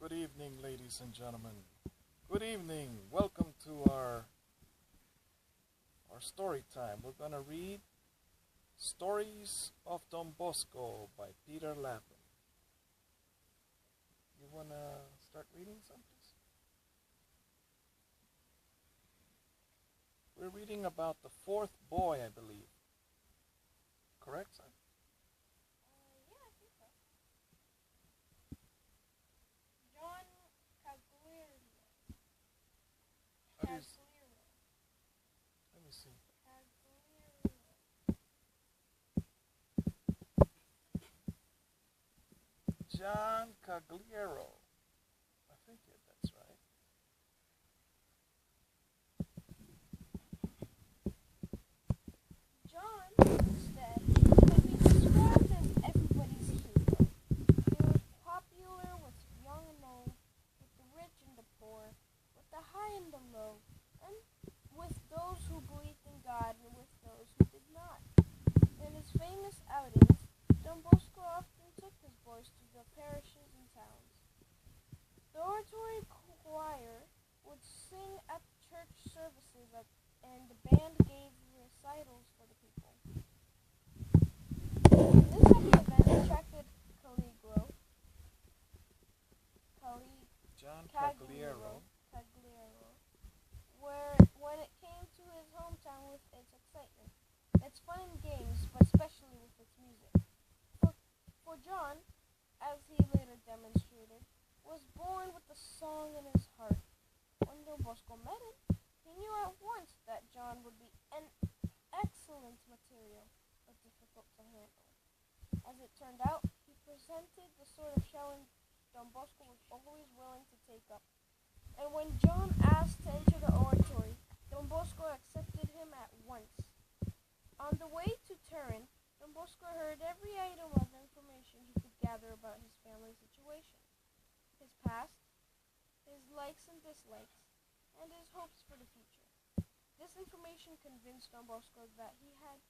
Good evening, ladies and gentlemen. Good evening. Welcome to our story time. We're gonna read Stories of Don Bosco by Peter Lappin. You wanna start reading some, please? We're reading about the fourth boy, I believe. Correct, son? Yeah, I think so. John Cagliero. How do you let me see. John Cagliero. I think that's right. John, instead, could be described as everybody's hero. He was popular with young and old, with the rich and the poor, with the high and the low, and with those who believed in God and with those who did not. In his famous outings, Don Bosco often took his boys to the parishes and towns. The oratory choir would sing at the church services and the band gave recitals for the people. This happy event attracted John Cagliero. When it came to his hometown with its excitement, its fun and games, but especially with its music. For John, as he later demonstrated, was born with a song in his heart. When Don Bosco met him, he knew at once that John would be an excellent material, but difficult to handle. As it turned out, he presented the sort of challenge Don Bosco was always willing to take up. And when John asked to enter the oratory, Don Bosco accepted him at once. On the way to Turin, Don Bosco heard every item of information he could gather about his family situation, his past, his likes and dislikes, and his hopes for the future. This information convinced Don Bosco that he had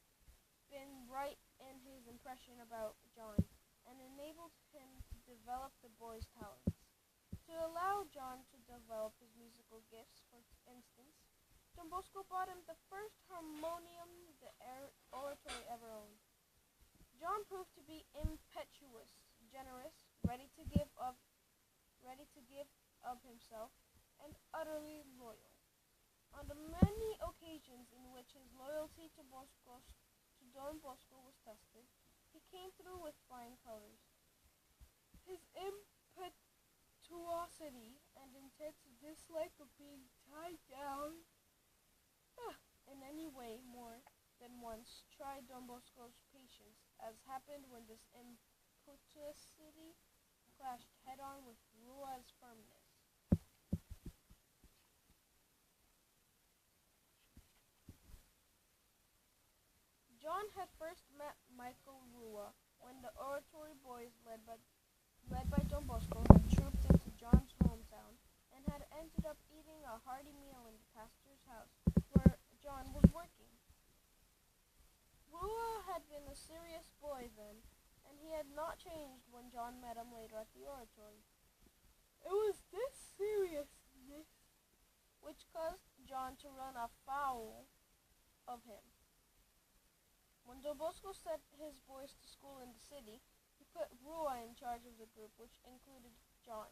been right in his impression about John, and enabled him to develop the boy's talents. To allow John to develop his musical gifts, for instance, Don Bosco bought him the first harmonium the oratory ever owned. John proved to be impetuous, generous, ready to give of himself, and utterly loyal. On the many occasions in which his loyalty to Don Bosco was tested, he came through with flying colors. His impetuosity and intense dislike of being tied down in any way more than once tried Don Bosco's patience, as happened when this impetuosity clashed head-on with Rua's firmness. John had first met Michael Rua when the oratory boys, led by Don Bosco, had trooped into John's hometown and had ended up eating a hearty meal in the pastor's house where John was working. Rua had been a serious boy then, and he had not changed when John met him later at the oratory. It was this seriousness which caused John to run afoul of him. When Don Bosco sent his boys to school in the city, he put Rua in charge of the group, which included John.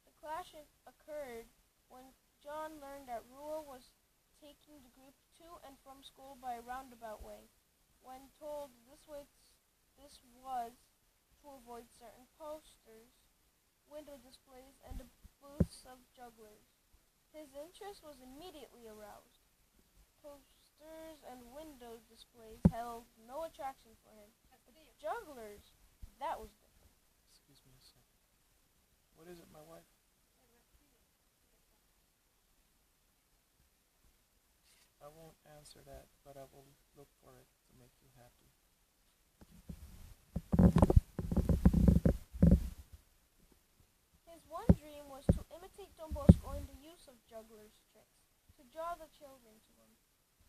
The clash occurred when John learned that Rua was taking the group to and from school by a roundabout way. When told this was to avoid certain posters, window displays, and the booths of jugglers. His interest was immediately aroused. Posters and window displays held no attraction for him. But jugglers, that was different. Excuse me a second. What is it, my wife? I won't answer that, but I will look for it to make you happy. His one dream was to imitate Don Bosco in the use of jugglers' tricks, to draw the children to him.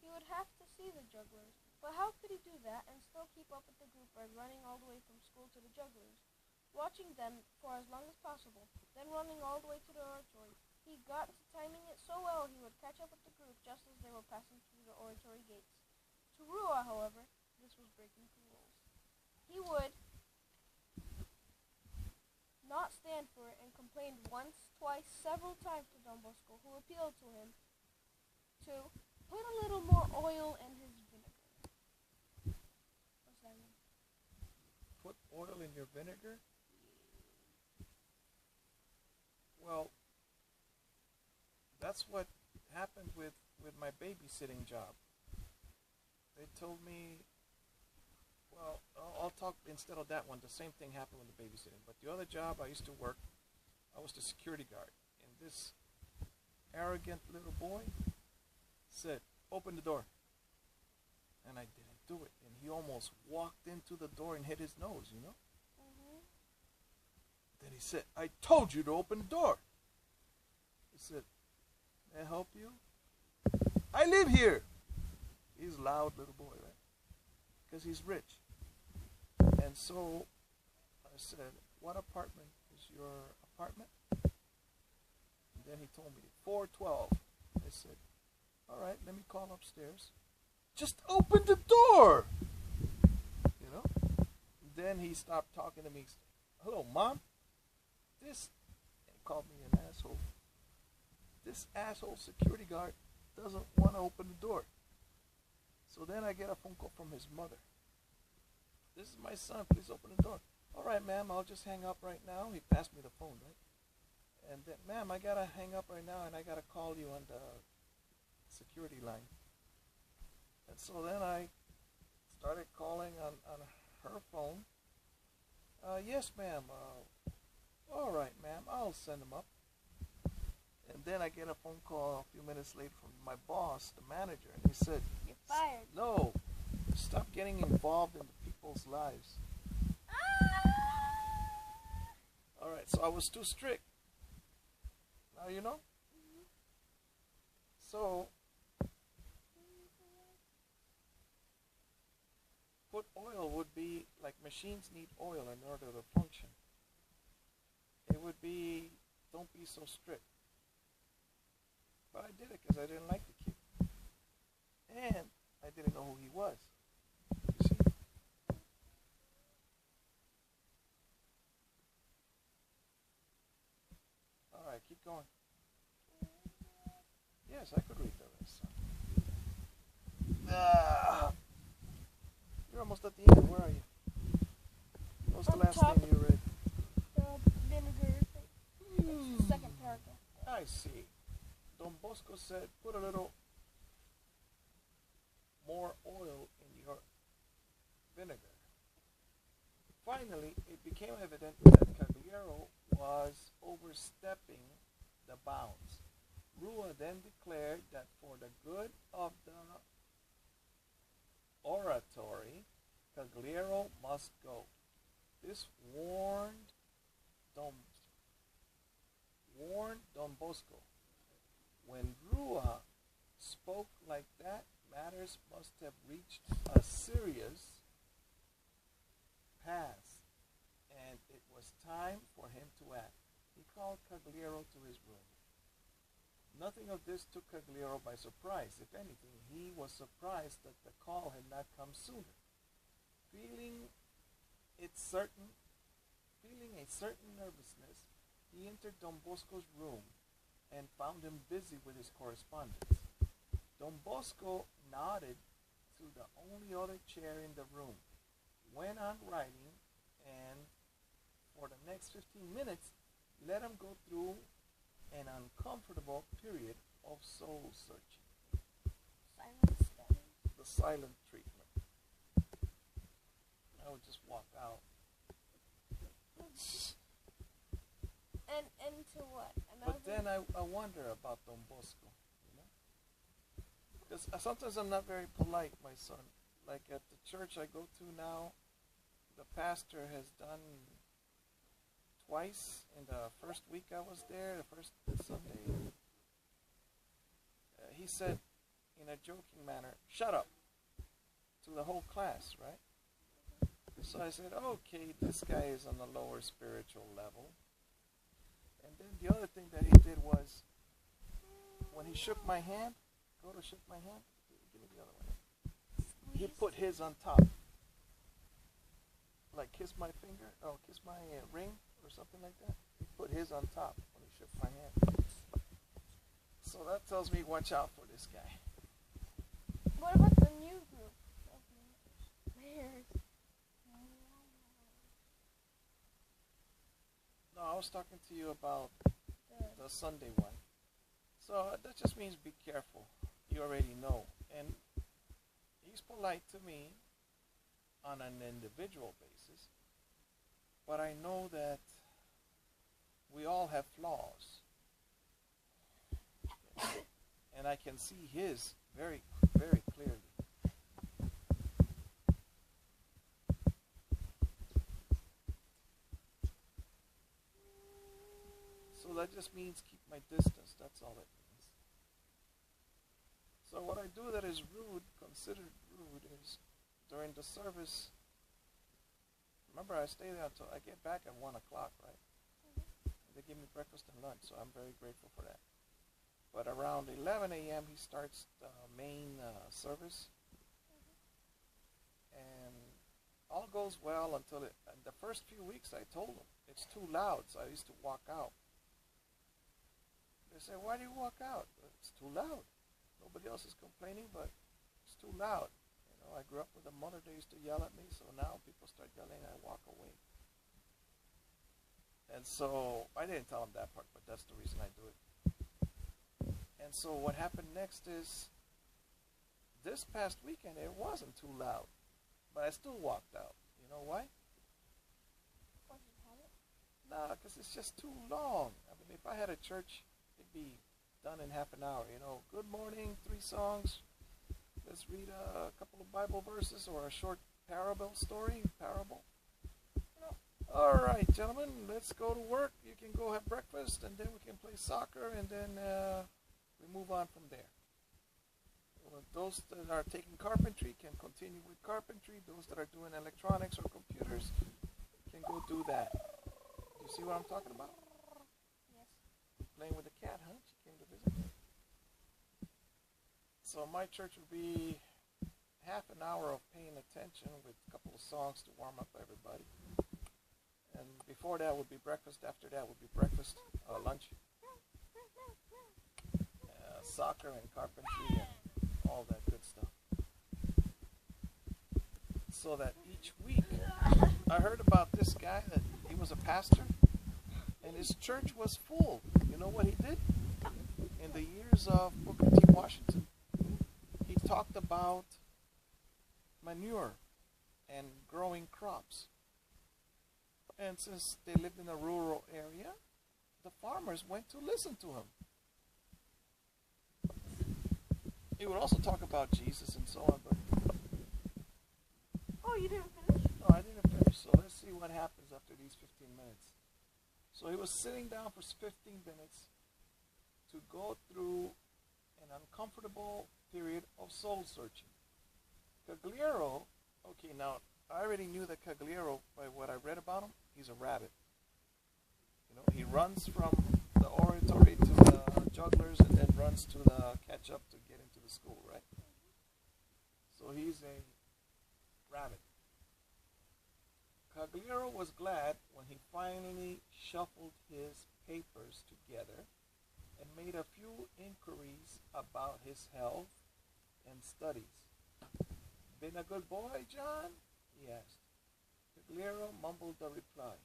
He would have to see the jugglers, but how could he do that and still keep up with the group by running all the way from school to the jugglers, watching them for as long as possible, then running all the way to the oratory. He got to timing it so well he would catch up with the group just as they were passing through the oratory gates. To Rua, however, this was breaking the rules. He would not stand for it and complained once, twice, several times to Don Bosco, who appealed to him to put a little more oil in his vinegar. What's that mean? Put oil in your vinegar? Well, that's what happened with my babysitting job. They told me, well, I'll talk instead of that one. The same thing happened with the babysitting. But the other job I used to work, I was the security guard. And this arrogant little boy said, open the door. And I didn't do it. And he almost walked into the door and hit his nose, you know? Mm-hmm. Then he said, I told you to open the door. He said, may I help you? I live here. He's a loud little boy, right? Because he's rich. And so I said, what apartment is your apartment? And then he told me, 412. I said, all right, let me call upstairs. Just open the door. You know? Then he stopped talking to me. Hello, Mom. This, and he called me an asshole. This asshole security guard doesn't want to open the door. So then I get a phone call from his mother. This is my son, please open the door. All right, ma'am, I'll just hang up right now. He passed me the phone, right? And then, ma'am, I got to hang up right now and I got to call you on the security line. And so then I started calling on her phone. Yes, ma'am. All right, ma'am, I'll send him up. And then I get a phone call a few minutes later from my boss, the manager, and he said, you're fired. No, stop getting involved in the people's lives. All right, so I was too strict. Now you know? Mm-hmm. So, put oil would be like machines need oil in order to function. It would be, don't be so strict. But I did it because I didn't like the kid. And I didn't know who he was. You see? Alright, keep going. Yes, I could read the rest. You're almost at the end. Where are you? What was the last thing you read? The vinegar thing. It's the second paragraph. I see. Don Bosco said, put a little more oil in your vinegar. Finally, it became evident that Cagliero was overstepping the bounds. Rua then declared that for the good of the oratory, Cagliero must go. This warned Don Bosco. When Rua spoke like that, matters must have reached a serious pass, and it was time for him to act. He called Cagliero to his room. Nothing of this took Cagliero by surprise. If anything, he was surprised that the call had not come sooner. Feeling a certain nervousness, he entered Don Bosco's room and found him busy with his correspondence. Don Bosco nodded to the only other chair in the room, went on writing, and for the next 15 minutes, let him go through an uncomfortable period of soul searching. Silent study. The silent treatment. I would just walk out. And to what? But then I wonder about Don Bosco, you know? Because sometimes I'm not very polite, my son. Like at the church I go to now, the pastor has done twice in the first week I was there, the first Sunday. He said in a joking manner, shut up, to the whole class, right? So I said, okay, this guy is on the lower spiritual level. And then the other he shook my hand, shook my hand. Give me the other one. He Squeeze. put his on top. Like kiss my finger, kiss my ring or something like that. He put his on top when he shook my hand. So that tells me watch out for this guy. What about the new group of mayors? No, I was talking to you about The the Sunday one. So that just means be careful. You already know. And he's polite to me on an individual basis. But I know that we all have flaws. And I can see his very, very clearly. So that just means keep my distance. That's all it means. So what I do that is rude, considered rude, is during the service. Remember, I stay there until I get back at 1 o'clock, right? They give me breakfast and lunch, so I'm very grateful for that. But around 11 a.m. he starts the main service, and all goes well until the first few weeks I told him it's too loud, so I used to walk out. They say, why do you walk out? It's too loud. Nobody else is complaining, but it's too loud. You know, I grew up with a mother that used to yell at me, so now people start yelling, I walk away. And so I didn't tell him that part, but that's the reason I do it. And so what happened next is this past weekend it wasn't too loud, but I still walked out. You know why? Nah, because it's just too long. I mean, if I had a church, it'd be done in half an hour. You know, good morning, 3 songs. Let's read a couple of Bible verses or a short parable. All right, gentlemen, let's go to work. You can go have breakfast, and then we can play soccer, and then we move on from there. Well, those that are taking carpentry can continue with carpentry. Those that are doing electronics or computers can go do that. You see what I'm talking about? Yes. Playing with the cat, huh? She came to visit me. So my church would be half an hour of paying attention with a couple of songs to warm up everybody. And before that would be breakfast. After that would be breakfast, lunch, soccer and carpentry and all that good stuff. So that each week, I heard about this guy that he was a pastor, and his church was full. You know what he did? In the years of Booker T. Washington, he talked about manure and growing crops. And since they lived in a rural area, the farmers went to listen to him. He would also talk about Jesus and so on, but... Oh, you didn't finish? No, I didn't finish, so let's see what happens after these 15 minutes. So he was sitting down for 15 minutes to go through an uncomfortable period of soul searching. Cagliero, okay, now, I already knew that Cagliero, by what I read about him, he's a rabbit. You know, he runs from the oratory to the jugglers and then runs to the catch-up to get into the school, right? So he's a rabbit. Cagliero was glad when he finally shuffled his papers together and made a few inquiries about his health and studies. Been a good boy, John? He asked. Cagliero mumbled a reply.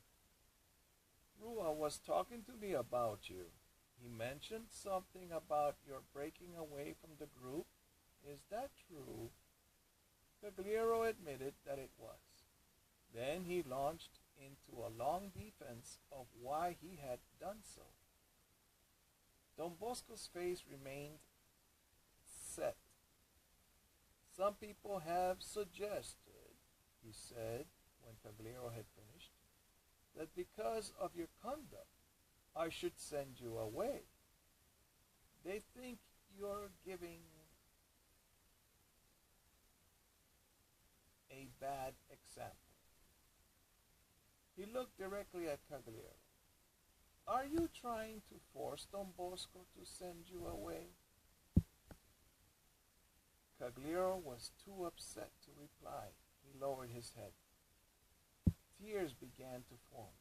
Rua was talking to me about you. He mentioned something about your breaking away from the group. Is that true? Cagliero admitted that it was. Then he launched into a long defense of why he had done so. Don Bosco's face remained set. Some people have suggested, he said when Cagliero had finished, that because of your conduct, I should send you away. They think you're giving a bad example. He looked directly at Cagliero. Are you trying to force Don Bosco to send you away? Cagliero was too upset to reply. He lowered his head. Tears began to form.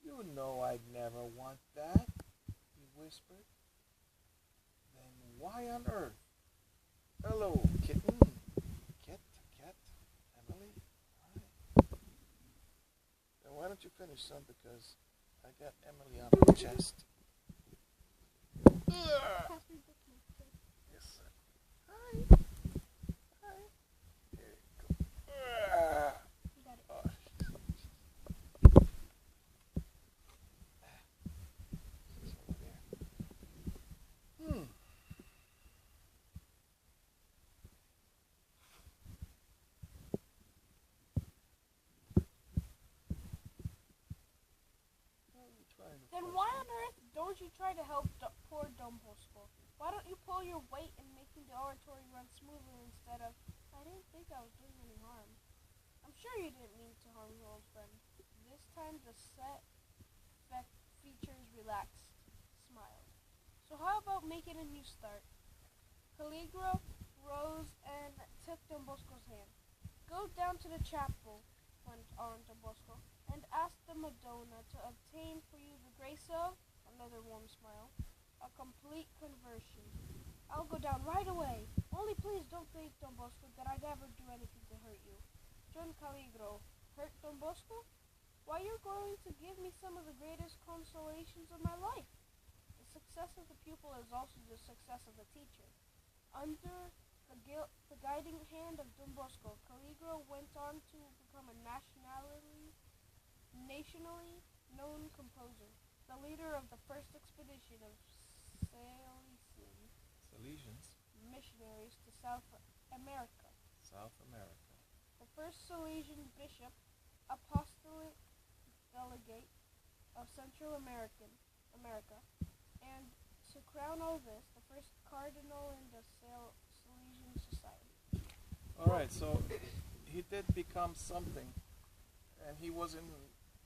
You know I'd never want that, he whispered. Then why on earth? Hello, kitten. Cat, Emily. Hi. Then why don't you finish, son, because I got Emily on my chest. Yes, sir. Hi. Hi. Here you go. You got it. Oh, she's over there. Then why on earth don't you try to help poor Don Bosco? Why don't you pull your weight in making the oratory run smoothly instead of, I didn't think I was doing any harm. I'm sure you didn't mean to harm your old friend. This time the set features relaxed, smiled. So how about making a new start? Caligro rose and took Don Bosco's hand. Go down to the chapel, went on Don Bosco, and ask the Madonna to obtain for you the grace of, another warm smile, a complete conversion. I'll go down right away. Only please don't think, Don Bosco, that I'd ever do anything to hurt you. John Caligro, hurt Don Bosco? Why, you're going to give me some of the greatest consolations of my life. The success of the pupil is also the success of the teacher. Under the guiding hand of Don Bosco, Caligro went on to become a nationally known composer, the leader of the first expedition of Salesians. Missionaries to South America. South America. The first Salesian bishop, apostolic delegate of Central America, and to crown all this, the first cardinal in the Salesian Society. All right, so he did become something, and he was in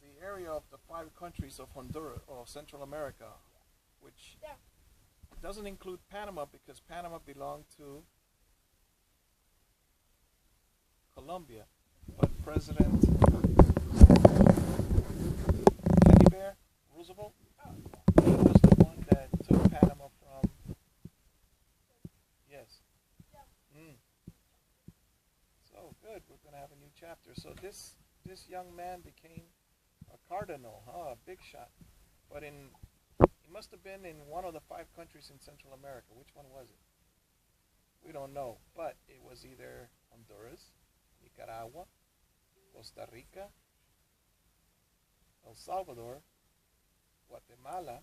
the area of the 5 countries of Honduras or Central America, which doesn't include Panama because Panama belonged to Colombia, but President Teddy Bear Roosevelt, he was the one that took Panama from. Yes. So good, we're going to have a new chapter. So this young man became a cardinal, a big shot. But he must have been in one of the 5 countries in Central America. Which one was it? We don't know, but it was either Honduras, Nicaragua, Costa Rica, El Salvador, Guatemala.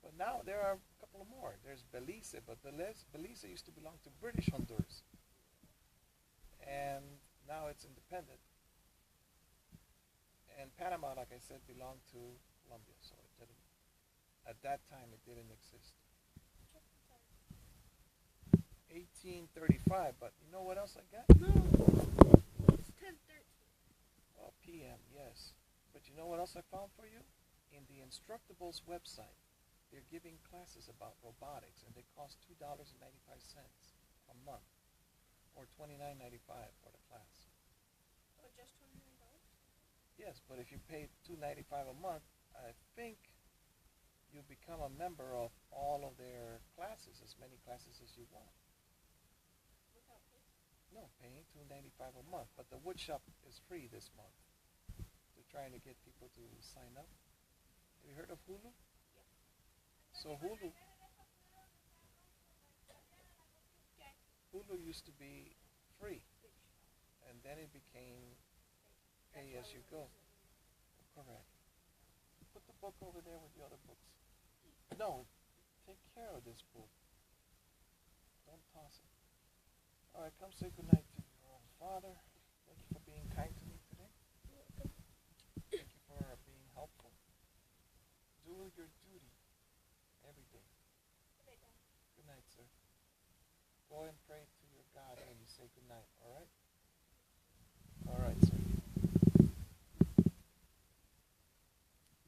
But now there are a couple of more. There's Belize, but Belize used to belong to British Honduras. And now it's independent. And Panama, like I said, belonged to Colombia, so it didn't. At that time, it didn't exist. 1835, but you know what else I got? No. It's 10:13. Oh, PM, yes. But you know what else I found for you? In the Instructables website, they're giving classes about robotics, and they cost $2.95 a month, or $29.95 for the class. Oh, just $29? Yes, but if you pay $2.95 a month, I think you become a member of all of their classes, as many classes as you want. Without pay? No, paying $2.95 a month, but the woodshop is free this month. They're trying to get people to sign up. Have you heard of Hulu? Yeah. So Hulu Okay. used to be free, and then it became pay as you go. Correct. Put the book over there with the other books. No, take care of this book. Don't toss it. All right, come say goodnight to your own father. Thank you for being kind to me today. Thank you for being helpful. Do your duty every day. Good night, sir. Go and pray to your God when you say good night, all right? All right, sir.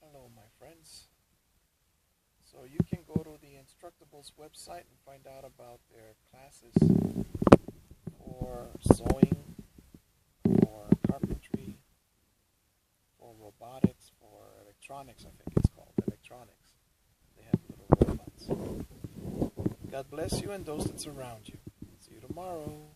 Hello, my friends. So So you can go to the Instructables website and find out about their classes for sewing, for carpentry, for robotics, for electronics, I think it's called, electronics. They have little robots. God bless you and those that surround you. See you tomorrow.